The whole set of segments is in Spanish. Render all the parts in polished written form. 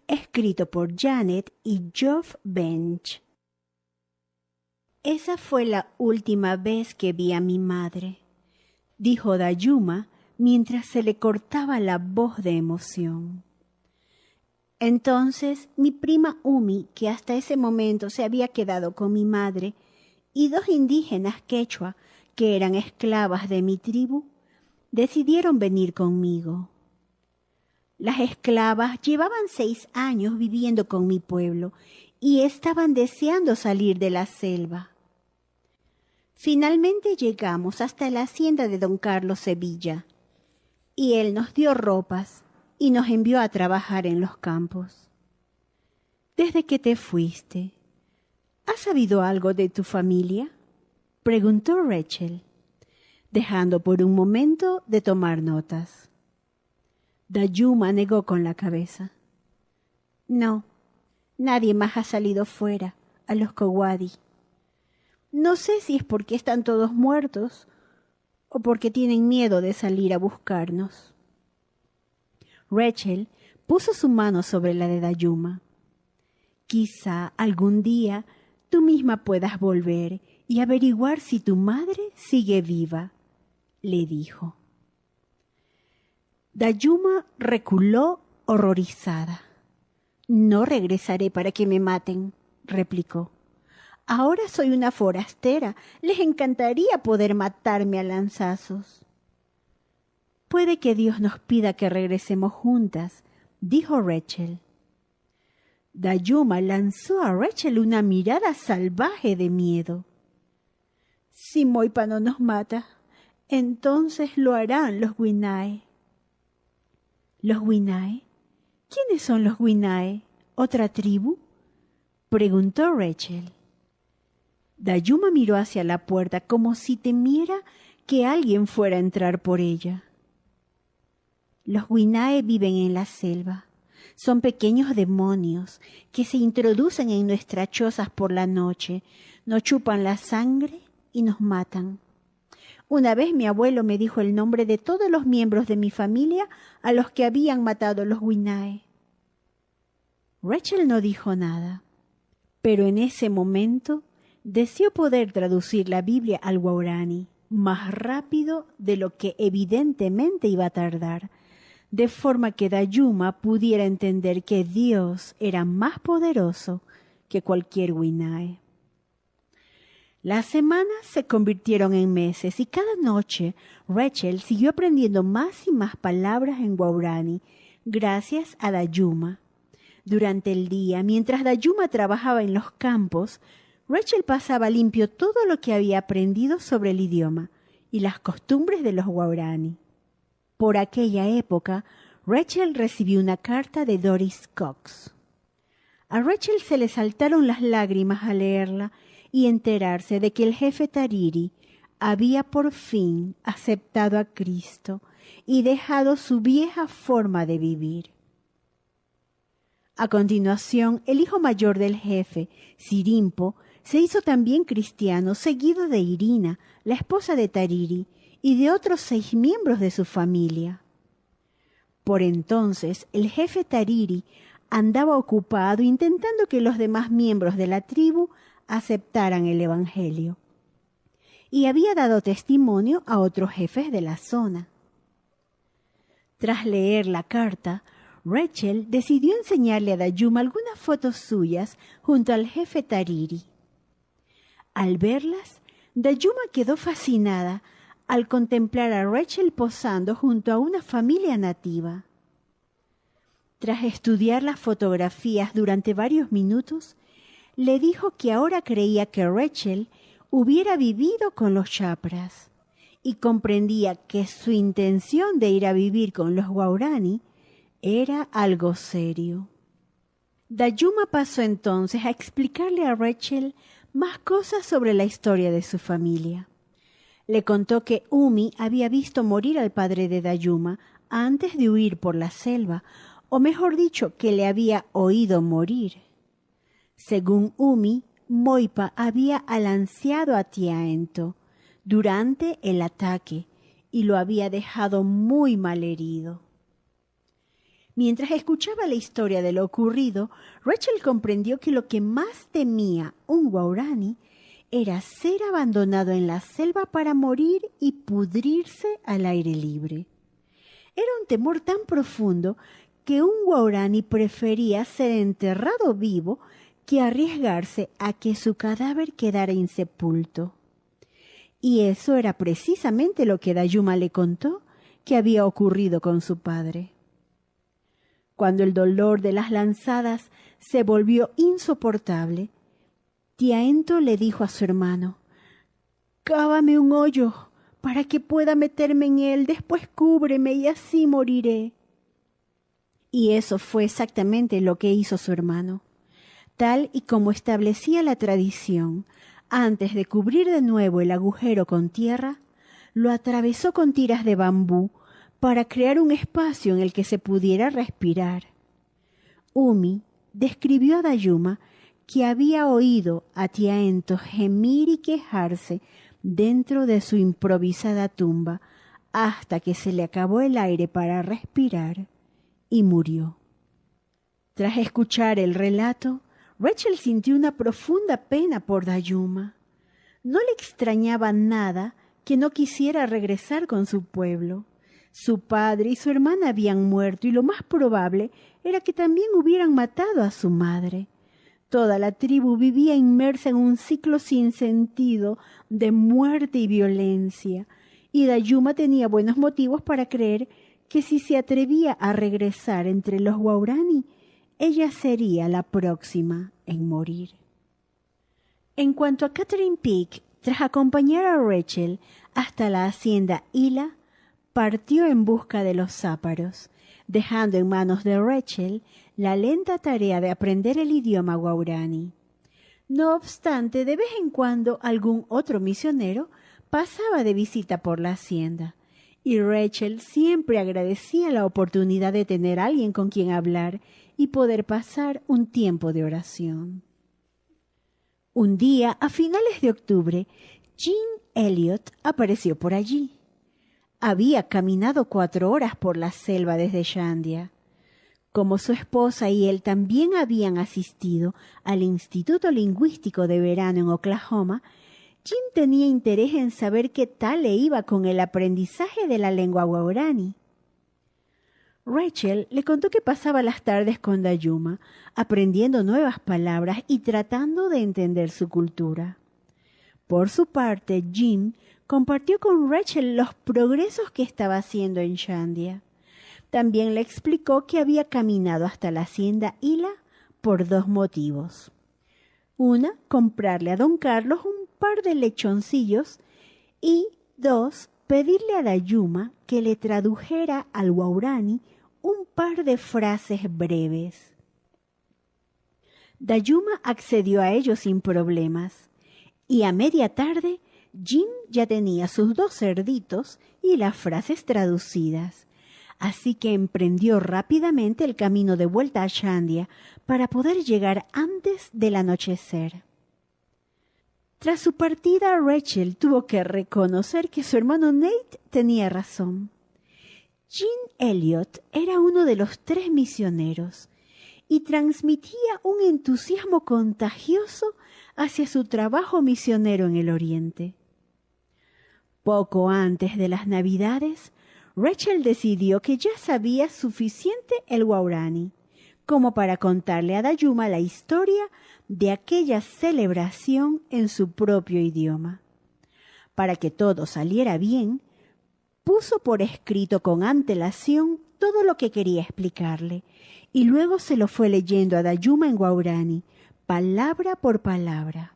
escrito por Janet y Geoff Bench. Esa fue la última vez que vi a mi madre, dijo Dayuma mientras se le cortaba la voz de emoción. Entonces mi prima Umi, que hasta ese momento se había quedado con mi madre, y dos indígenas quechua, que eran esclavas de mi tribu, decidieron venir conmigo. Las esclavas llevaban 6 años viviendo con mi pueblo y estaban deseando salir de la selva. Finalmente llegamos hasta la hacienda de don Carlos Sevilla, y él nos dio ropas y nos envió a trabajar en los campos. Desde que te fuiste, ¿has sabido algo de tu familia?, preguntó Rachel, dejando por un momento de tomar notas. Dayuma negó con la cabeza. No, nadie más ha salido fuera, a los Kowadi. No sé si es porque están todos muertos o porque tienen miedo de salir a buscarnos. Rachel puso su mano sobre la de Dayuma. Quizá algún día tú misma puedas volver y averiguar si tu madre sigue viva, le dijo. Dayuma reculó horrorizada. No regresaré para que me maten, replicó. Ahora soy una forastera. Les encantaría poder matarme a lanzazos. Puede que Dios nos pida que regresemos juntas, dijo Rachel. Dayuma lanzó a Rachel una mirada salvaje de miedo. Si Moipa no nos mata, entonces lo harán los Winae. ¿Los Winae? ¿Quiénes son los Winae? ¿Otra tribu?, preguntó Rachel. Dayuma miró hacia la puerta como si temiera que alguien fuera a entrar por ella. Los Winae viven en la selva. Son pequeños demonios que se introducen en nuestras chozas por la noche, nos chupan la sangre y nos matan. Una vez mi abuelo me dijo el nombre de todos los miembros de mi familia a los que habían matado los Winae. Rachel no dijo nada, pero en ese momento deseó poder traducir la Biblia al guaraní más rápido de lo que evidentemente iba a tardar, de forma que Dayuma pudiera entender que Dios era más poderoso que cualquier Winae. Las semanas se convirtieron en meses y cada noche Rachel siguió aprendiendo más y más palabras en guaraní gracias a Dayuma. Durante el día, mientras Dayuma trabajaba en los campos, Rachel pasaba limpio todo lo que había aprendido sobre el idioma y las costumbres de los guaraní. Por aquella época, Rachel recibió una carta de Doris Cox. A Rachel se le saltaron las lágrimas al leerla y enterarse de que el jefe Tariri había por fin aceptado a Cristo y dejado su vieja forma de vivir. A continuación, el hijo mayor del jefe, Sirimpo, se hizo también cristiano, seguido de Irina, la esposa de Tariri, y de otros 6 miembros de su familia. Por entonces, el jefe Tariri andaba ocupado intentando que los demás miembros de la tribu aceptaran el Evangelio, y había dado testimonio a otros jefes de la zona. Tras leer la carta, Rachel decidió enseñarle a Dayuma algunas fotos suyas junto al jefe Tariri. Al verlas, Dayuma quedó fascinada al contemplar a Rachel posando junto a una familia nativa. Tras estudiar las fotografías durante varios minutos, le dijo que ahora creía que Rachel hubiera vivido con los Chapras y comprendía que su intención de ir a vivir con los Guaraní era algo serio. Dayuma pasó entonces a explicarle a Rachel más cosas sobre la historia de su familia. Le contó que Umi había visto morir al padre de Dayuma antes de huir por la selva, o mejor dicho, que le había oído morir. Según Umi, Moipa había alanceado a Tiaento durante el ataque y lo había dejado muy malherido. Mientras escuchaba la historia de lo ocurrido, Rachel comprendió que lo que más temía un Waorani era ser abandonado en la selva para morir y pudrirse al aire libre. Era un temor tan profundo que un Waorani prefería ser enterrado vivo que arriesgarse a que su cadáver quedara insepulto. Y eso era precisamente lo que Dayuma le contó que había ocurrido con su padre. Cuando el dolor de las lanzadas se volvió insoportable, Tiaento le dijo a su hermano: «Cávame un hoyo para que pueda meterme en él, después cúbreme y así moriré». Y eso fue exactamente lo que hizo su hermano. Tal y como establecía la tradición, antes de cubrir de nuevo el agujero con tierra, lo atravesó con tiras de bambú para crear un espacio en el que se pudiera respirar. Umi describió a Dayuma que había oído a Tiaento gemir y quejarse dentro de su improvisada tumba hasta que se le acabó el aire para respirar y murió. Tras escuchar el relato, Rachel sintió una profunda pena por Dayuma. No le extrañaba nada que no quisiera regresar con su pueblo. Su padre y su hermana habían muerto y lo más probable era que también hubieran matado a su madre. Toda la tribu vivía inmersa en un ciclo sin sentido de muerte y violencia, y Dayuma tenía buenos motivos para creer que si se atrevía a regresar entre los Waorani, ella sería la próxima en morir. En cuanto a Catherine Peake, tras acompañar a Rachel hasta la hacienda Hila, partió en busca de los sáparos, dejando en manos de Rachel la lenta tarea de aprender el idioma Waorani. No obstante, de vez en cuando algún otro misionero pasaba de visita por la hacienda, y Rachel siempre agradecía la oportunidad de tener a alguien con quien hablar y poder pasar un tiempo de oración. Un día, a finales de octubre, Jean Elliot apareció por allí. Había caminado 4 horas por la selva desde Shandia. Como su esposa y él también habían asistido al Instituto Lingüístico de Verano en Oklahoma, Jean tenía interés en saber qué tal le iba con el aprendizaje de la lengua Waorani. Rachel le contó que pasaba las tardes con Dayuma, aprendiendo nuevas palabras y tratando de entender su cultura. Por su parte, Jean compartió con Rachel los progresos que estaba haciendo en Shandia. También le explicó que había caminado hasta la hacienda Hila por 2 motivos. Una, comprarle a don Carlos un par de lechoncillos y 2, pedirle a Dayuma que le tradujera al Waorani un par de frases breves. Dayuma accedió a ello sin problemas, y a media tarde Jim ya tenía sus 2 cerditos y las frases traducidas, así que emprendió rápidamente el camino de vuelta a Shandia para poder llegar antes del anochecer. Tras su partida, Rachel tuvo que reconocer que su hermano Nate tenía razón. Jean Elliot era uno de los 3 misioneros y transmitía un entusiasmo contagioso hacia su trabajo misionero en el Oriente. Poco antes de las Navidades, Rachel decidió que ya sabía suficiente el Waorani como para contarle a Dayuma la historia de aquella celebración en su propio idioma. Para que todo saliera bien, puso por escrito con antelación todo lo que quería explicarle y luego se lo fue leyendo a Dayuma en Waorani, palabra por palabra.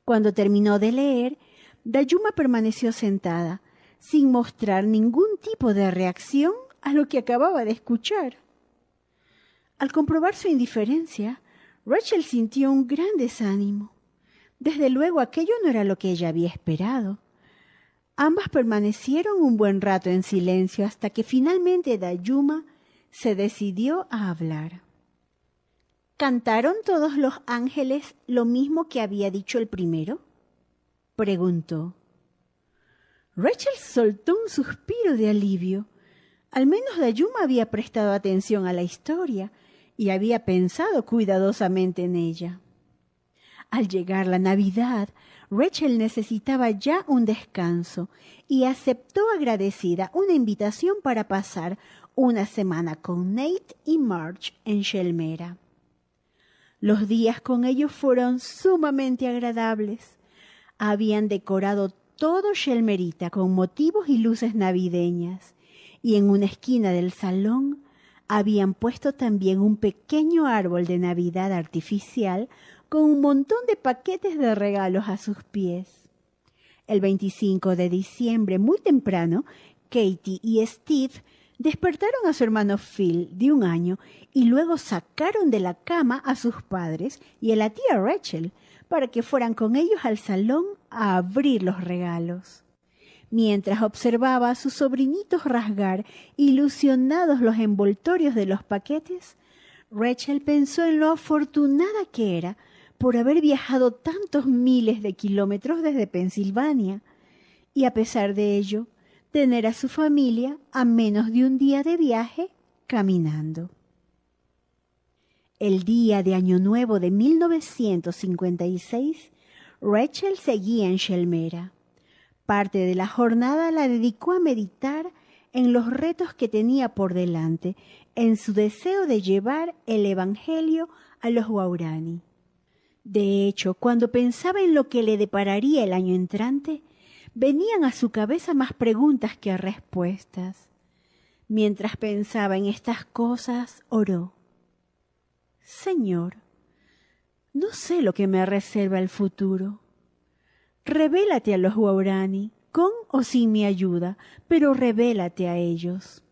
Cuando terminó de leer, Dayuma permaneció sentada, sin mostrar ningún tipo de reacción a lo que acababa de escuchar. Al comprobar su indiferencia, Rachel sintió un gran desánimo. Desde luego aquello no era lo que ella había esperado. Ambas permanecieron un buen rato en silencio hasta que finalmente Dayuma se decidió a hablar. ¿Cantaron todos los ángeles lo mismo que había dicho el primero?, preguntó. Rachel soltó un suspiro de alivio. Al menos Dayuma había prestado atención a la historia y había pensado cuidadosamente en ella. Al llegar la Navidad, Rachel necesitaba ya un descanso y aceptó agradecida una invitación para pasar una semana con Nate y Marge en Shelmera. Los días con ellos fueron sumamente agradables. Habían decorado todo Shelmerita con motivos y luces navideñas, y en una esquina del salón habían puesto también un pequeño árbol de Navidad artificial con un montón de paquetes de regalos a sus pies. El 25 de diciembre, muy temprano, Katie y Steve despertaron a su hermano Phil, de 1 año, y luego sacaron de la cama a sus padres y a la tía Rachel para que fueran con ellos al salón a abrir los regalos. Mientras observaba a sus sobrinitos rasgar ilusionados los envoltorios de los paquetes, Rachel pensó en lo afortunada que era por haber viajado tantos miles de kilómetros desde Pensilvania y, a pesar de ello, tener a su familia a menos de un día de viaje caminando. El día de Año Nuevo de 1956, Rachel seguía en Shelmera. Parte de la jornada la dedicó a meditar en los retos que tenía por delante, en su deseo de llevar el Evangelio a los Waorani. De hecho, cuando pensaba en lo que le depararía el año entrante, venían a su cabeza más preguntas que respuestas. Mientras pensaba en estas cosas, oró: Señor, no sé lo que me reserva el futuro. Revélate a los Waorani, con o sin mi ayuda, pero revélate a ellos.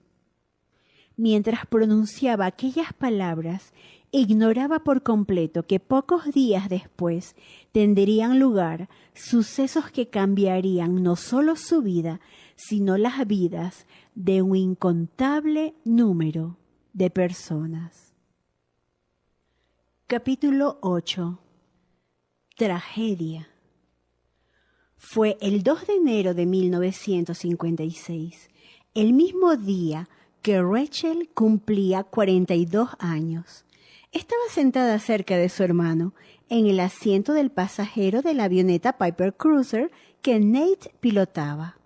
Mientras pronunciaba aquellas palabras, ignoraba por completo que pocos días después tendrían lugar sucesos que cambiarían no solo su vida, sino las vidas de un incontable número de personas. Capítulo 8. Tragedia. Fue el 2 de enero de 1956, el mismo día que Rachel cumplía 42 años. Estaba sentada cerca de su hermano, en el asiento del pasajero de la avioneta Piper Cruiser que Nate pilotaba.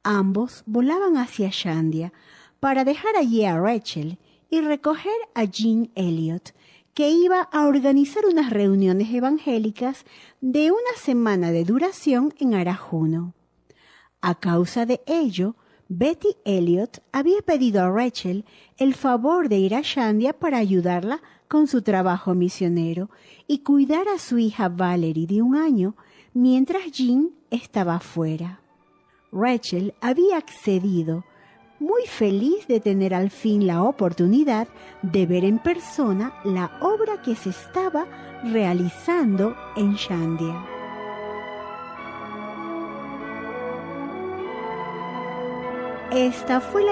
Ambos volaban hacia Shandia para dejar allí a Rachel y recoger a Jean Elliott, que iba a organizar unas reuniones evangélicas de 1 semana de duración en Arajuno. A causa de ello, Betty Elliott había pedido a Rachel el favor de ir a Shandia para ayudarla con su trabajo misionero y cuidar a su hija Valerie, de 1 año, mientras Jean estaba afuera. Rachel había accedido, muy feliz de tener al fin la oportunidad de ver en persona la obra que se estaba realizando en Shandia. Esta fue la